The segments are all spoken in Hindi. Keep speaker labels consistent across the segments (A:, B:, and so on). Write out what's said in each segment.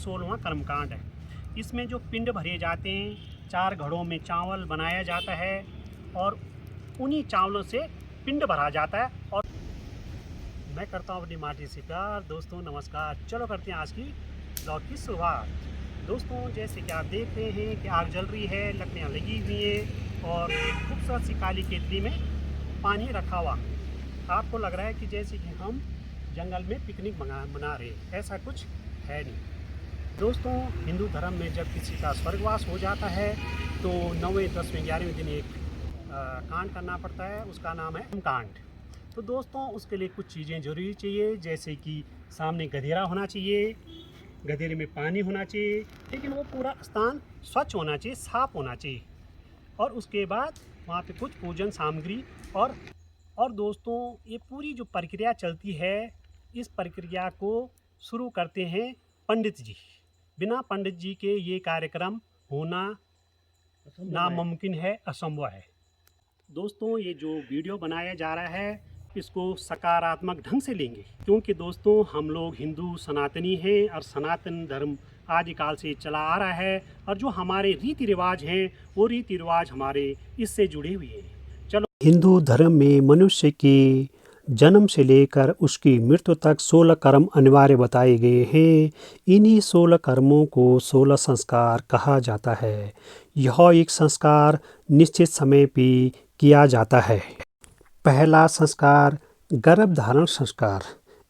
A: 16वां कर्मकांड है। इसमें जो पिंड भरे जाते हैं, 4 घड़ों में चावल बनाया जाता है और उन्हीं चावलों से पिंड भरा जाता है। और मैं करता हूँ अपनी माटी से प्यार। दोस्तों नमस्कार, चलो करते हैं आज की ब्लॉग की शुरुआत। दोस्तों जैसे कि आप देख रहे हैं कि आग जल रही है, लकड़ियाँ लगी हुई हैं और एक खूबसूरत सी काली केतली में पानी रखा हुआ। आपको लग रहा है कि जैसे कि हम जंगल में पिकनिक मना रहे हैं, ऐसा कुछ है नहीं। दोस्तों हिंदू धर्म में जब किसी का स्वर्गवास हो जाता है तो 9वें 10वें 11वें दिन एक कांड करना पड़ता है, उसका नाम है कांड। तो दोस्तों उसके लिए कुछ चीज़ें ज़रूरी चाहिए, जैसे कि सामने गधेरा होना चाहिए, गधेरे में पानी होना चाहिए, लेकिन वो पूरा स्थान स्वच्छ होना चाहिए, साफ होना चाहिए। और उसके बाद वहाँ पे कुछ पूजन सामग्री और दोस्तों ये पूरी जो प्रक्रिया चलती है, इस प्रक्रिया को शुरू करते हैं पंडित जी। बिना पंडित जी के ये कार्यक्रम होना नामुमकिन है, असंभव है। दोस्तों ये जो वीडियो बनाया जा रहा है इसको सकारात्मक ढंग से लेंगे, क्योंकि दोस्तों हम लोग हिंदू सनातनी हैं और सनातन धर्म आदिकाल से चला आ रहा है और जो हमारे रीति रिवाज हैं वो रीति रिवाज हमारे इससे जुड़े हुए हैं। चलो, हिंदू धर्म में मनुष्य के जन्म से लेकर उसकी मृत्यु तक 16 कर्म अनिवार्य बताए गए हैं। इन्हीं 16 कर्मों को 16 संस्कार कहा जाता है। यह एक संस्कार निश्चित समय पे किया जाता है। पहला संस्कार गर्भधारण संस्कार।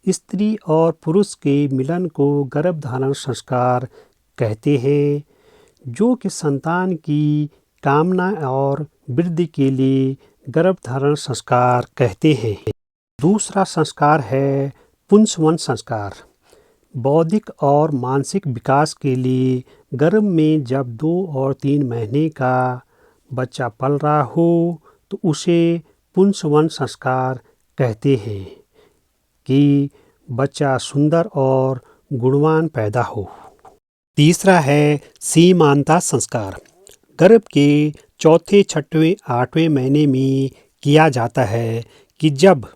A: स्त्री और पुरुष के मिलन को गर्भधारण संस्कार कहते हैं, जो कि संतान की कामना और वृद्धि के लिए गर्भधारण संस्कार कहते हैं। दूसरा संस्कार है पुंसवन संस्कार। बौद्धिक और मानसिक विकास के लिए गर्भ में जब 2 और 3 महीने का बच्चा पल रहा हो तो उसे पुंसवन संस्कार कहते हैं कि बच्चा सुंदर और गुणवान पैदा हो। तीसरा है सीमांता संस्कार। गर्भ के चौथे, छठवें, 8वें महीने में किया जाता है कि जब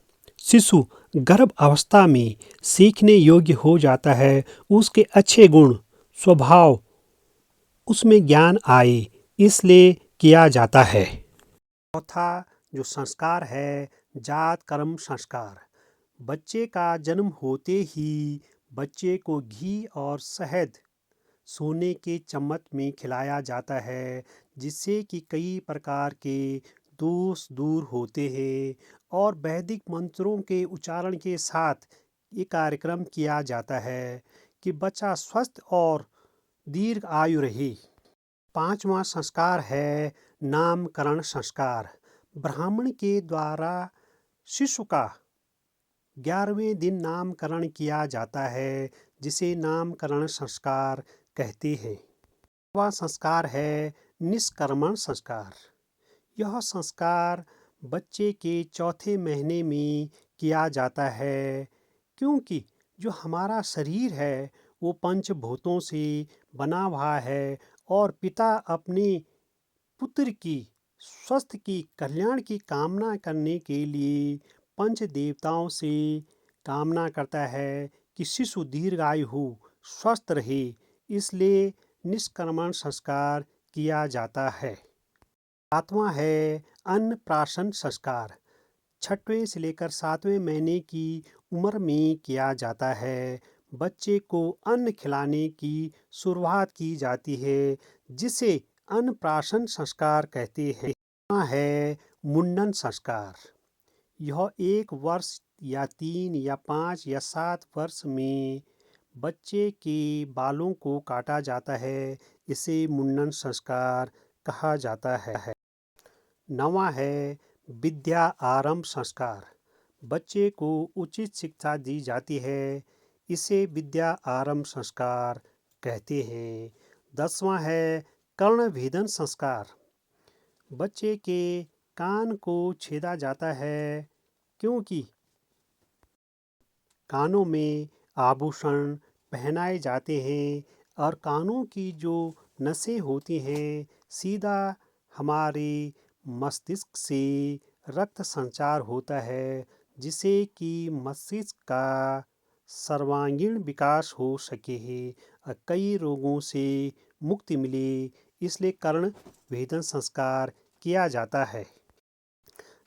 A: शिशु गर्भ अवस्था में सीखने योग्य हो जाता है, उसके अच्छे गुण स्वभाव उसमें ज्ञान आए, इसलिए किया जाता है। चौथा जो संस्कार है जात कर्म संस्कार। बच्चे का जन्म होते ही बच्चे को घी और शहद सोने के चम्मच में खिलाया जाता है, जिससे कि कई प्रकार के दोष दूर होते हैं और वैदिक मंत्रों के उच्चारण के साथ ये कार्यक्रम किया जाता है कि बच्चा स्वस्थ और दीर्घ आयु रहे। पांचवा संस्कार है नामकरण संस्कार। ब्राह्मण के द्वारा शिशु का 11वें दिन नामकरण किया जाता है, जिसे नामकरण संस्कार कहते हैं। वह संस्कार है निष्कर्मण संस्कार। यह संस्कार बच्चे के चौथे महीने में किया जाता है, क्योंकि जो हमारा शरीर है वो पंचभूतों से बना हुआ है और पिता अपने पुत्र की स्वास्थ्य की कल्याण की कामना करने के लिए पंच देवताओं से कामना करता है कि शिशु दीर्घायु हो, स्वस्थ रहे, इसलिए निष्कर्मण संस्कार किया जाता है। सातवां है अन्नप्राशन संस्कार। 6वें से लेकर 7वें महीने की उम्र में किया जाता है। बच्चे को अन्न खिलाने की शुरुआत की जाती है, जिसे अन्नप्राशन संस्कार कहते हैं। है मुंडन संस्कार। यह 1 वर्ष या 3 या 5 या 7 वर्ष में बच्चे के बालों को काटा जाता है, इसे मुंडन संस्कार कहा जाता है। 9वां है विद्या आरंभ संस्कार। बच्चे को उचित शिक्षा दी जाती है, इसे विद्या आरंभ संस्कार कहते हैं। 10वां है कर्णभेदन संस्कार। बच्चे के कान को छेदा जाता है, क्योंकि कानों में आभूषण पहनाए जाते हैं और कानों की जो नसें होती हैं सीधा हमारे मस्तिष्क से रक्त संचार होता है, जिससे कि मस्तिष्क का सर्वांगीण विकास हो सके कई रोगों से मुक्ति मिले, इसलिए कर्ण भेदन संस्कार किया जाता है।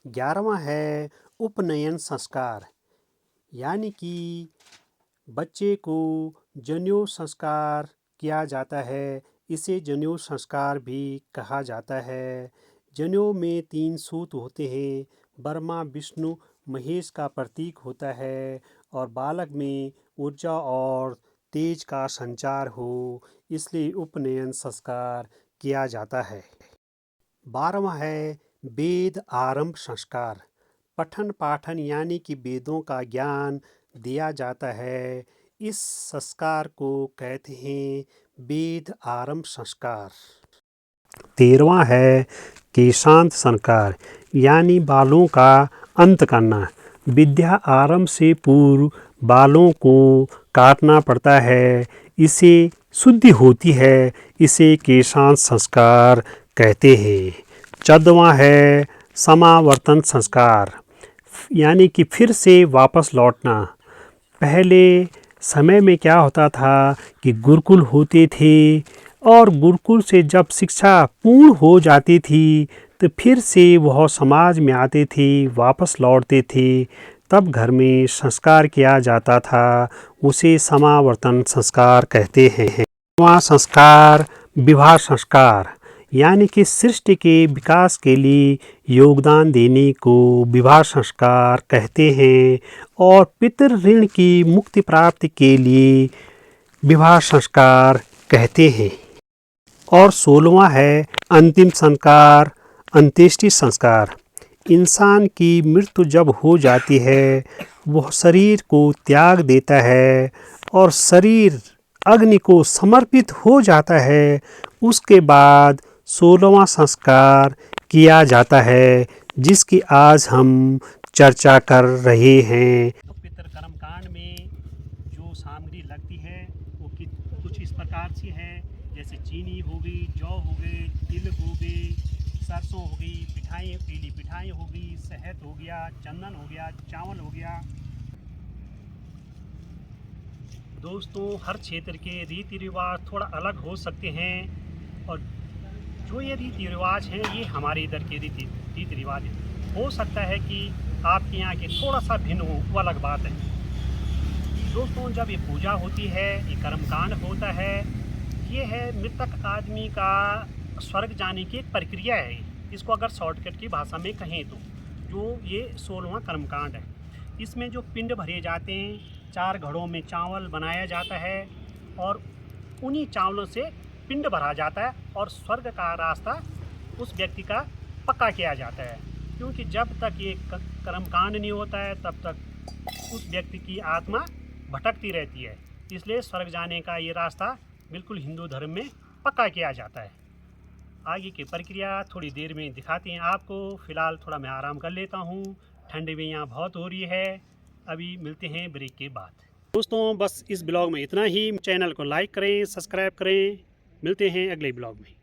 A: 11वां है उपनयन संस्कार, यानी कि बच्चे को जनेऊ संस्कार किया जाता है। इसे जनेऊ संस्कार भी कहा जाता है। जनेऊ में 3 सूत होते हैं। ब्रह्मा विष्णु महेश का प्रतीक होता है और बालक में ऊर्जा और तेज का संचार हो, इसलिए उपनयन संस्कार किया जाता है। 12वां है वेद आरंभ संस्कार। पठन पाठन यानी कि वेदों का ज्ञान दिया जाता है। इस संस्कार को कहते हैं वेद आरंभ संस्कार। 13वां है केशांत संस्कार, यानी बालों का अंत करना। विद्या आरंभ से पूर्व बालों को काटना पड़ता है, इसे शुद्धि होती है, इसे केशांत संस्कार कहते हैं। 14वां है समावर्तन संस्कार, यानी कि फिर से वापस लौटना। पहले समय में क्या होता था कि गुरुकुल होते थे और गुरुकुल से जब शिक्षा पूर्ण हो जाती थी तो फिर से वह समाज में आते थे, वापस लौटते थे, तब घर में संस्कार किया जाता था, उसे समावर्तन संस्कार कहते हैं। वहाँ संस्कार विवाह संस्कार, यानी कि सृष्टि के विकास के लिए योगदान देने को विवाह संस्कार कहते हैं और पितृ ऋण की मुक्ति प्राप्ति के लिए विवाह संस्कार कहते हैं। और 16वां है अंतिम संस्कार अंत्येष्टि संस्कार। इंसान की मृत्यु जब हो जाती है वह शरीर को त्याग देता है और शरीर अग्नि को समर्पित हो जाता है। उसके बाद 16वां संस्कार किया जाता है, जिसकी आज हम चर्चा कर रहे हैं। पितृ कर्म कांड में जो सामग्री लगती है वो कुछ इस प्रकार से है, जैसे चीनी हो गई, जौ हो गई, तिल हो गई, सरसों हो गई, पिठाई पीली पिठाई हो गई, शहद हो गया, चंदन हो गया, चावल हो गया। दोस्तों, हर क्षेत्र के रीति रिवाज थोड़ा अलग हो सकते हैं और जो ये रीति रिवाज हैं ये हमारे इधर के रीति रिवाज हैं। हो सकता है कि आपके यहाँ के थोड़ा सा भिन्न हो, वो अलग बात है। दोस्तों, जब ये पूजा होती है, ये कर्मकांड होता है, ये है मृतक आदमी का स्वर्ग जाने की एक प्रक्रिया है। इसको अगर शॉर्टकट की भाषा में कहें तो जो ये 16वां कर्मकांड है, इसमें जो पिंड भरे जाते हैं, 4 घड़ों में चावल बनाया जाता है और उन्हीं चावलों से पिंड भरा जाता है और स्वर्ग का रास्ता उस व्यक्ति का पक्का किया जाता है। क्योंकि जब तक ये कर्मकांड नहीं होता है तब तक उस व्यक्ति की आत्मा भटकती रहती है, इसलिए स्वर्ग जाने का ये रास्ता बिल्कुल हिंदू धर्म में पक्का किया जाता है। आगे की प्रक्रिया थोड़ी देर में दिखाते हैं आपको। फ़िलहाल थोड़ा मैं आराम कर लेता हूँ, ठंडी भी यहाँ बहुत हो रही है। अभी मिलते हैं ब्रेक के बाद। दोस्तों, बस इस ब्लॉग में इतना ही। चैनल को लाइक करें, सब्सक्राइब करें। मिलते हैं अगले ब्लॉग में।